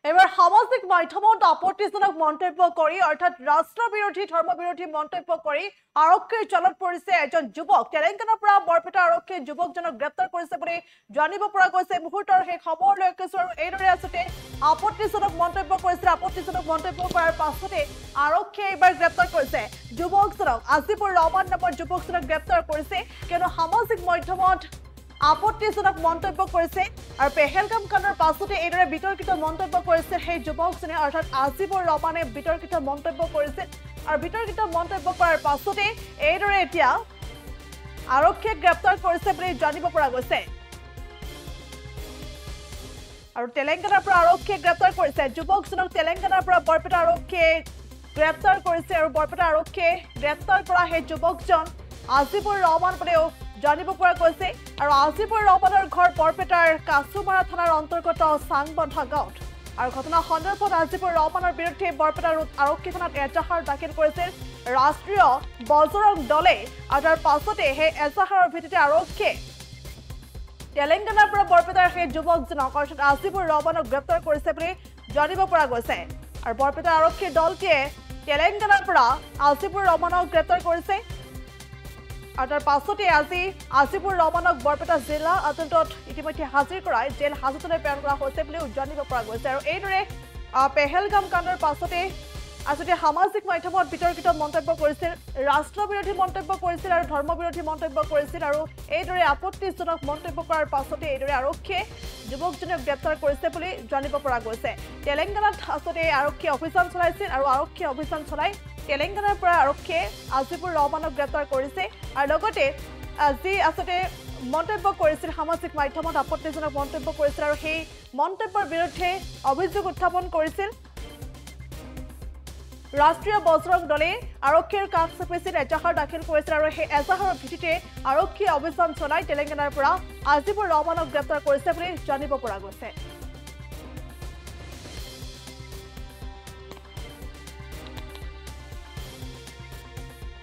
এবাৰ সামাজিক মাধ্যমত আপত্তিজনক মন্তব্য কৰি অৰ্থাৎ ৰাষ্ট্ৰবিৰোধী ধৰ্মবিৰোধী মন্তব্য কৰি আৰক্ষীৰ জালত পৰিছে এজন যুৱক তেলেংগানাৰ পৰা বৰপেটা আৰক্ষীয়ে যুৱকজনক গ্ৰেপ্তাৰ কৰিছে বুলি জানিব পৰা গৈছে মুহূৰ্তৰ সেই খবৰ লৈ কৈছো আৰু এইদৰে আসতে আপত্তিজনক মন্তব্য কৰিছে আপত্তিজনক মন্তব্য কৰাৰ পাছতে আৰক্ষীয়ে এবাৰ গ্ৰেপ্তাৰ কৰিছে যুৱকজনক আজিপুৰ ৰহমান নামৰ যুৱকজনক গ্ৰেপ্তাৰ কৰিছে কিয়নো সামাজিক মাধ্যমত আপত্তিজনক মন্তব্য কৰিছে আৰু পেহেলগাম কাণ্ডৰ পাছতে এইদৰে বিতৰ্কিত মন্তব্য কৰিছে সেই যুৱকজনে অৰ্থাৎ আজিপুৰ ৰহমানে বিতৰ্কিত মন্তব্য কৰিছে আৰু বিতৰ্কিত মন্তব্য কৰাৰ পাছতে এইদৰে এতিয়া আৰক্ষীয়ে গ্ৰেপ্তাৰ কৰিছে বুলি জানিব পৰা গৈছে আৰু তেলেংগানাৰ পৰা আৰক্ষীয়ে গ্ৰেপ্তাৰ কৰিছে যুৱকজনক তেলেংগানাৰ পৰা বৰপেটা আৰক্ষীয়ে গ্ৰেপ্তাৰ কৰিছে আৰু বৰপেটা আৰক্ষীয়ে গ্ৰেপ্তাৰ কৰা সেই যুৱকজন আজিপুৰ ৰহমান বুলিও জানিব পৰা গৈছে আৰু আজিপুৰ ৰহমানৰ ঘৰ বৰপেটাৰ কাছুমাৰা থানাৰ অন্তৰ্গত চাংবন্ধা গাঁৱত আৰু ঘটনা সন্দৰ্ভত আজিপুৰ ৰহমানৰ বিৰুদ্ধে বৰপেটা আৰক্ষী থানাত এজাহাৰ দাখিল কৰিছে ৰাষ্ট্ৰীয় বজৰং দলে আৰু তাৰ পাছতে সেই এজাহাৰৰ ভিত্তিতে আৰক্ষীয়ে তেলেংগানাৰ পৰা বৰপেটাৰ সেই যুৱকজনক অৰ্থাৎ আজিপুৰ ৰহমানক গ্ৰেপ্তাৰ কৰিছে বুলি জানিব পৰা গৈছে আৰু বৰপেটা আৰক্ষীৰ দলটিয়ে তেলেংগানাৰ পৰা আজিপুৰ ৰহমানক গ্ৰেপ্তাৰ কৰিছে আৰু তাৰ পাছতে আজি আজিপুৰ ৰহমানক বৰপেটা জিলা আদালতত ইতিমধ্যে হাজিৰ কৰাই জেল হাজতলৈ প্ৰেৰণ কৰা হৈছে বুলি জানিব পৰা গৈছে আৰু এইদৰে পেহেলগাম কাণ্ডৰ পাছতে আসতে সামাজিক মাধ্যমত বিতৰ্কিত মন্তব্য কৰিছিল ৰাষ্ট্ৰবিৰোধী মন্তব্য কৰিছিল আৰু ধৰ্মবিৰোধী মন্তব্য কৰিছিল আৰু এইদৰে আপত্তিজনক মন্তব্য কৰাৰ পাছতে এইদৰে আৰক্ষীয়ে যুৱকজনক গ্ৰেপ্তাৰ কৰিছে বুলি জানিব পৰা গৈছে তেলেংগানাত আসতে আৰক্ষীয়ে অভিযান চলাইছিল আৰু আৰক্ষীয়ে অভিযান চলাই তেলেংগানাৰ পৰা আৰক্ষীয়ে আজিপুৰ ৰহমানক গ্ৰেপ্তাৰ কৰিছে আৰু লগতে আজি আসতে মন্তব্য কৰিছিল সামাজিক মাধ্যমত আপত্তিজনক মন্তব্য কৰিছিল আৰু সেই মন্তব্যৰ বিৰুদ্ধে অভিযোগ উত্থাপন কৰিছিল ৰাষ্ট্ৰীয় বজৰং দলে আৰক্ষীৰ কাষ চাপিছিল এজাহাৰ দাখিল কৰিছিল আৰু সেই এজাহাৰৰ ভিত্তিতে আৰক্ষীয়ে অভিযান চলাই তেলেংগানাৰ পৰা আজিপুৰ ৰহমানক গ্ৰেপ্তাৰ কৰিছে বুলি জানিব পৰা গৈছে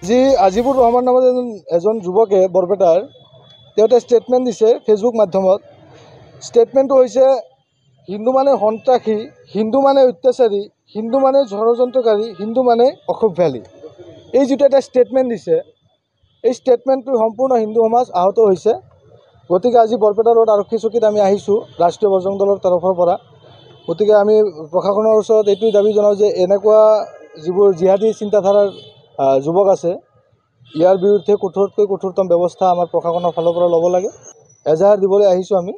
যি আজিপুৰ ৰহমান নামৰ এজন যুৱকে বৰপেটাৰ তেওঁতে ষ্টেটমেণ্ট দিছে ফেচবুক মাধ্যমত ষ্টেটমেণ্টটো হৈছে হিন্দু মানে সন্ত্ৰাসী হিন্দু মানে অত্যাচাৰী হিন্দু মানে ষড়যন্ত্ৰকাৰী হিন্দু মানে অসভ্যালী এই যিটো এটা ষ্টেটমেণ্ট দিছে এই ষ্টেটমেণ্টটো সম্পূৰ্ণ হিন্দু সমাজ আহত হৈছে গতিকে আজি বৰপেটা ৰোড আৰক্ষী চকীত আমি আহিছোঁ ৰাষ্ট্ৰীয় বজৰং দলৰ তৰফৰ পৰা গতিকে আমি প্ৰশাসনৰ ওচৰত এইটোৱে দাবী জনাওঁ যে এনেকুৱা যিবোৰ জিহাদী চিন্তাধাৰাৰ যুৱক আছে ইয়াৰ বিৰুদ্ধে কঠোৰতকৈ কঠোৰতম ব্যৱস্থা আমাৰ প্ৰশাসনৰ ফালৰ পৰা ল'ব লাগে এজাহাৰ দিবলৈ আহিছোঁ আমি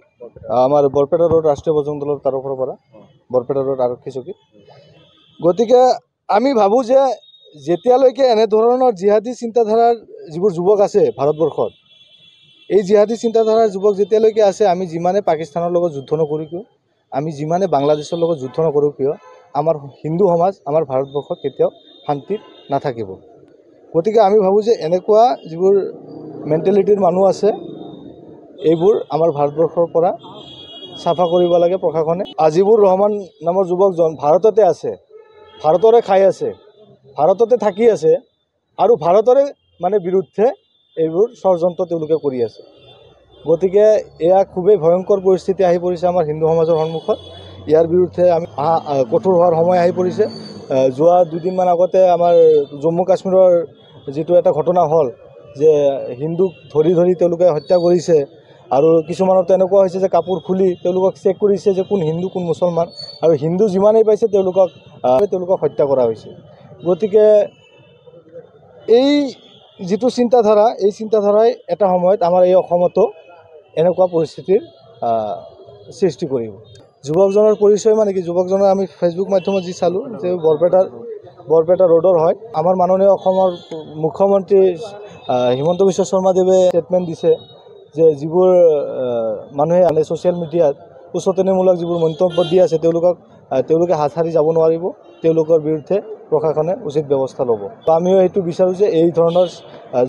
আমাৰ বৰপেটা ৰোড ৰাষ্ট্ৰীয় বজৰং দলৰ তৰফৰ পৰা বৰপেটা ৰোড আৰক্ষী চকীত গতিকে আমি ভাবোঁ যে যেতিয়ালৈকে এনেধৰণৰ জিহাদী চিন্তাধাৰাৰ যিবোৰ যুৱক আছে ভাৰতবৰ্ষত এই জিহাদী চিন্তাধাৰাৰ যুৱক যেতিয়ালৈকে আছে আমি যিমানে পাকিস্তানৰ লগত যুদ্ধ নকৰোঁ কিয় আমি যিমানে বাংলাদেশৰ লগত যুদ্ধ নকৰোঁ কিয় আমাৰ হিন্দু সমাজ আমাৰ ভাৰতবৰ্ষত কেতিয়াও শান্তিত নাথাকিব গতিকে আমি ভাবোঁ যে এনেকুৱা যিবোৰ মেণ্টেলিটিৰ মানুহ আছে এইবোৰ আমাৰ ভাৰতবৰ্ষৰ পৰা চাফা কৰিব লাগে প্ৰশাসনে আজিপুৰ ৰহমান নামৰ যুৱকজন ভাৰততে আছে ভাৰতৰে খাই আছে ভাৰততে থাকি আছে আৰু ভাৰতৰে মানে বিৰুদ্ধে এইবোৰ ষড়যন্ত্ৰ তেওঁলোকে কৰি আছে গতিকে এয়া খুবেই ভয়ংকৰ পৰিস্থিতি আহি পৰিছে আমাৰ হিন্দু সমাজৰ সন্মুখত ইয়াৰ বিৰুদ্ধে আমি কঠোৰ হোৱাৰ সময় আহি পৰিছে যোৱা দুদিনমান আগতে আমাৰ জম্মু কাশ্মীৰৰ যিটো এটা ঘটনা হ'ল যে হিন্দুক ধৰি ধৰি তেওঁলোকে হত্যা কৰিছে আৰু কিছুমানৰ তেনেকুৱা হৈছে যে কাপোৰ খুলি তেওঁলোকক চেক কৰিছে যে কোন হিন্দু কোন মুছলমান আৰু হিন্দু যিমানেই পাইছে তেওঁলোকক হত্যা কৰা হৈছে গতিকে এই যিটো চিন্তাধাৰা এই চিন্তাধাৰাই এটা সময়ত আমাৰ এই অসমতো এনেকুৱা পৰিস্থিতিৰ সৃষ্টি কৰিব যুৱকজনৰ পৰিচয় মানে কি যুৱকজনৰ আমি ফেচবুক মাধ্যমত যি চালোঁ যে বৰপেটা ৰোডৰ হয় আমাৰ মাননীয় অসমৰ মুখ্যমন্ত্ৰী হিমন্ত বিশ্ব শৰ্মাদেৱে ষ্টেটমেণ্ট দিছে যে যিবোৰ মানুহে ছ'চিয়েল মিডিয়াত উচতনিমূলক যিবোৰ মন্তব্য দি আছে তেওঁলোকে হাত সাৰি যাব নোৱাৰিব তেওঁলোকৰ বিৰুদ্ধে প্ৰশাসনে উচিত ব্যৱস্থা ল'ব আমিও এইটো বিচাৰোঁ যে এই ধৰণৰ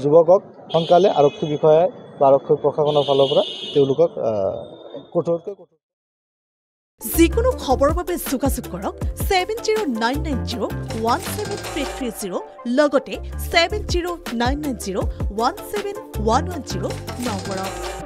যুৱকক সোনকালে আৰক্ষী বিষয়াই বা আৰক্ষী প্ৰশাসনৰ ফালৰ পৰা তেওঁলোকক কঠোৰকৈ যিকোনো খবৰৰ বাবে যোগাযোগ কৰক 7099017330 লগতে 7099017110 নম্বৰত